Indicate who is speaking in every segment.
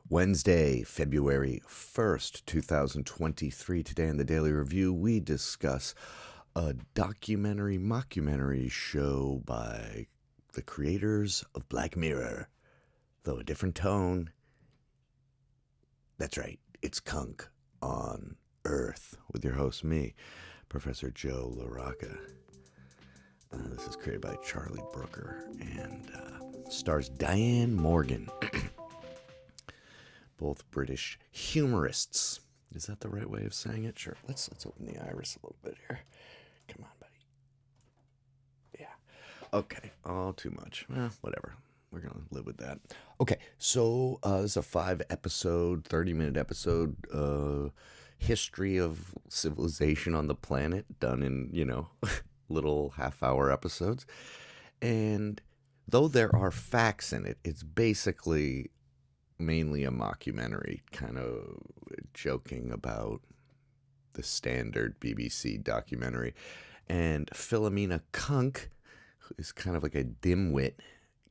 Speaker 1: Wednesday, February 1st, 2023. Today in the Daily Review, we discuss a documentary mockumentary show by the creators of Black Mirror, though a different tone. That's right, it's Cunk on Earth with your host, me, Professor Joe LaRocca. This is created by Charlie Brooker and stars Diane Morgan. Both British humorists. Is that the right way of saying it? Sure. Let's open the iris a little bit here. Come on, buddy. Yeah. Okay. Oh, too much. Whatever. We're going to live with that. Okay. So this is a 5-episode, 30-minute episode, history of civilization on the planet done in, little half-hour episodes. And though there are facts in it, it's basically mainly a mockumentary, kind of joking about the standard BBC documentary. And Philomena Cunk, who is kind of like a dimwit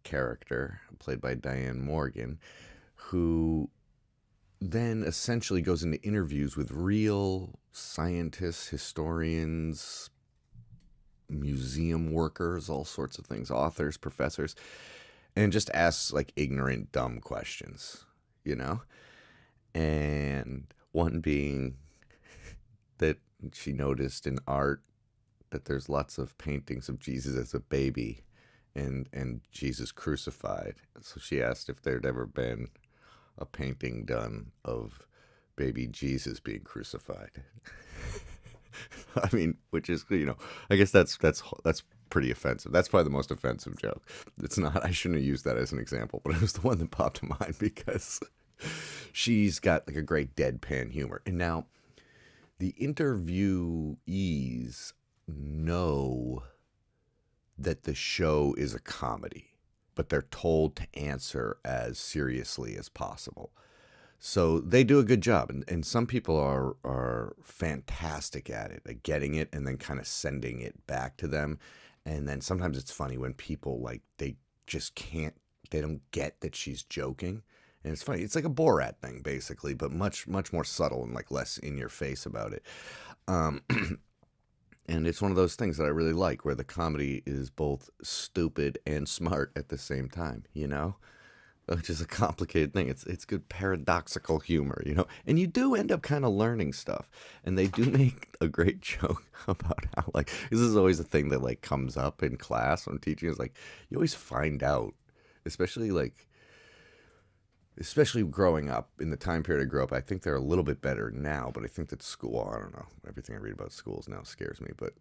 Speaker 1: character, played by Diane Morgan, who then essentially goes into interviews with real scientists, historians, museum workers, all sorts of things, authors, professors, and just asks like ignorant, dumb questions, And one being that she noticed in art that there's lots of paintings of Jesus as a baby and Jesus crucified. So she asked if there'd ever been a painting done of baby Jesus being crucified. I mean, which is, I guess that's pretty offensive. That's probably the most offensive joke. It's not, I shouldn't have used that as an example, but it was the one that popped to mind because she's got like a great deadpan humor. And now the interviewees know that the show is a comedy, but they're told to answer as seriously as possible. So they do a good job, and some people are fantastic at it, at getting it and then kind of sending it back to them. And then sometimes it's funny when people, they just can't, they don't get that she's joking. And it's funny. It's like a Borat thing, basically, but much, much more subtle and, less in your face about it. And it's one of those things that I really like, where the comedy is both stupid and smart at the same time, which is a complicated thing. It's good paradoxical humor, and you do end up kind of learning stuff. And they do make a great joke about how, this is always a thing that, comes up in class when teaching is, you always find out, especially growing up, in the time period I grew up, I think they're a little bit better now, but I think that school, I don't know, everything I read about schools now scares me. But,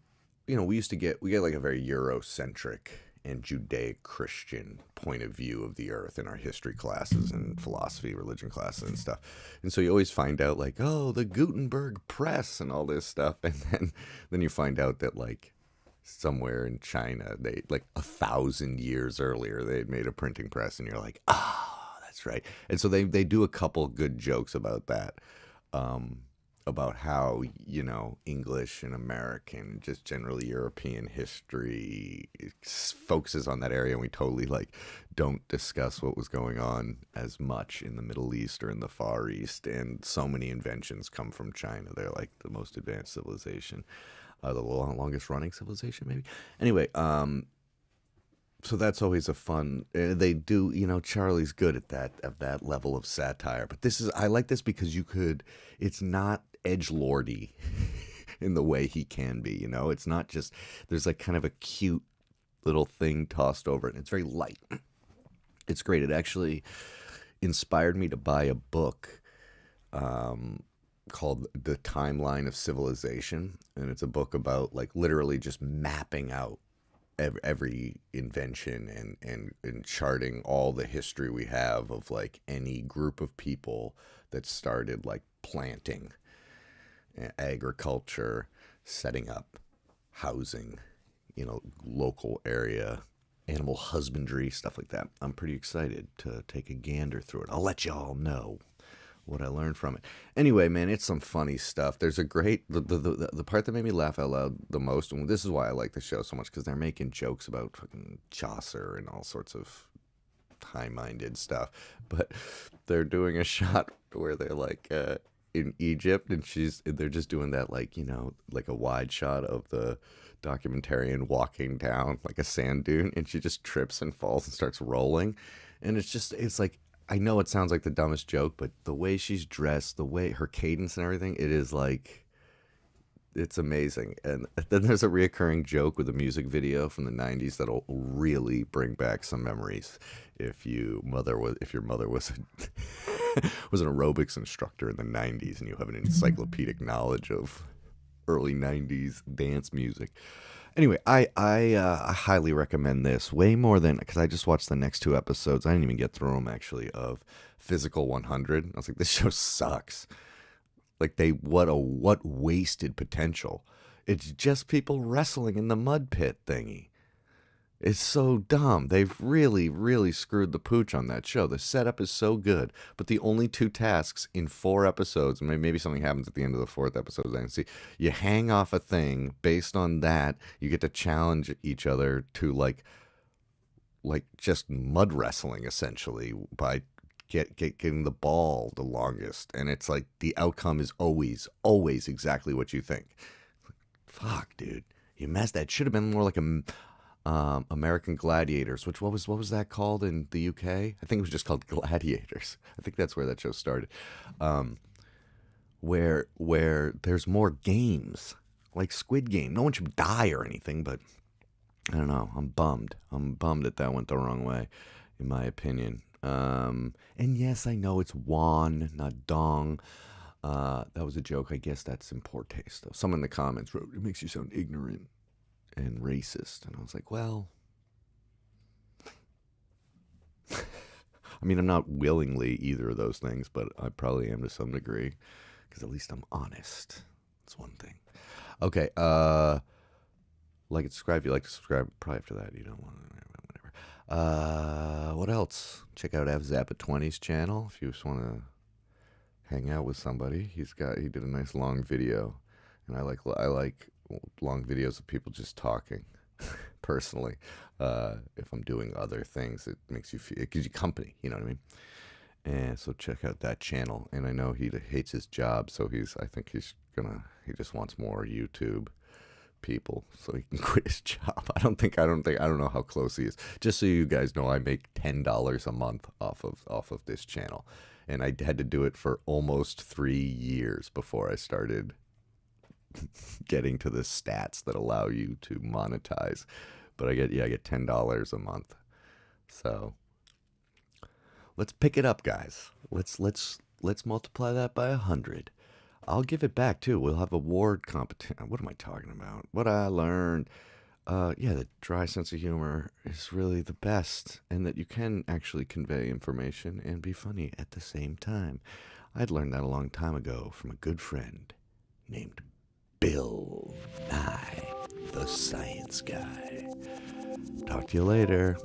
Speaker 1: we get a very Eurocentric and Judeo-Christian point of view of the earth in our history classes and philosophy, religion classes and stuff. And so you always find out the Gutenberg press and all this stuff. And then you find out that somewhere in China, they 1,000 years earlier, they had made a printing press, and you're like, that's right. And so they do a couple good jokes about that. About how, English and American, just generally European history focuses on that area, and we totally, don't discuss what was going on as much in the Middle East or in the Far East, and so many inventions come from China. They're, the most advanced civilization, the longest-running civilization, maybe? Anyway, so that's always a fun. They do, Charlie's good at that level of satire. But I like this because it's not edgelordy in the way he can be. It's not just, there's kind of a cute little thing tossed over it. And it's very light. It's great. It actually inspired me to buy a book called The Timeline of Civilization. And it's a book about literally just mapping out every invention and charting all the history we have of any group of people that started planting, agriculture, setting up housing, local area, animal husbandry, stuff like that. I'm pretty excited to take a gander through it. I'll let y'all know what I learned from it. Anyway, man, it's some funny stuff. There's a great, the part that made me laugh out loud the most, and this is why I like the show so much, because they're making jokes about fucking Chaucer and all sorts of high-minded stuff. But they're doing a shot where they're like in Egypt, and they're just doing that, like, like a wide shot of the documentarian walking down like a sand dune, and she just trips and falls and starts rolling. And it's like, I know it sounds like the dumbest joke, but the way she's dressed, the way her cadence and everything, it is like, it's amazing. And then there's a reoccurring joke with a music video from the 90s that'll really bring back some memories. If your mother was was an aerobics instructor in the 90s and you have an encyclopedic knowledge of early 90s dance music. Anyway, I highly recommend this, way more than, because I just watched the next 2 episodes. I didn't even get through them, actually, of Physical 100. I was like, this show sucks. Like, what wasted potential. It's just people wrestling in the mud pit thingy. It's so dumb. They've really, really screwed the pooch on that show. The setup is so good, but the only 2 tasks in 4 episodes, maybe something happens at the end of the 4th episode, I can see, you hang off a thing. Based on that, you get to challenge each other to like just mud wrestling, essentially, by getting the ball the longest. And it's like the outcome is always exactly what you think. Fuck, dude, you messed. That should have been more like a American Gladiators, which what was that called in the UK? I think it was just called Gladiators. I think that's where that show started. Where there's more games, like Squid Game. No one should die or anything, but I don't know. I'm bummed. that went the wrong way, in my opinion. And yes, I know it's won, not dong. That was a joke. I guess that's in poor taste, though. Someone in the comments wrote, "It makes you sound ignorant and racist," and I was like, well, I mean, I'm not willingly either of those things, but I probably am to some degree, because at least I'm honest. That's one thing. Okay, like and subscribe if you like to subscribe. Probably after that you don't want to, whatever. What else? Check out FZappa20's channel if you just want to hang out with somebody. He did a nice long video, and I like long videos of people just talking. Personally, if I'm doing other things, it gives you company, you know what I mean? And so check out that channel. And I know he hates his job, so I think he just wants more YouTube people so he can quit his job. I don't know how close he is. Just so you guys know, I make $10 a month off of this channel, and I had to do it for almost 3 years before I started getting to the stats that allow you to monetize. But I get $10 a month. So let's pick it up, guys. Let's multiply that by 100. I'll give it back too. We'll have award competition. What am I talking about? What I learned. The dry sense of humor is really the best, and that you can actually convey information and be funny at the same time. I'd learned that a long time ago from a good friend named Bill Nye, the Science Guy. Talk to you later.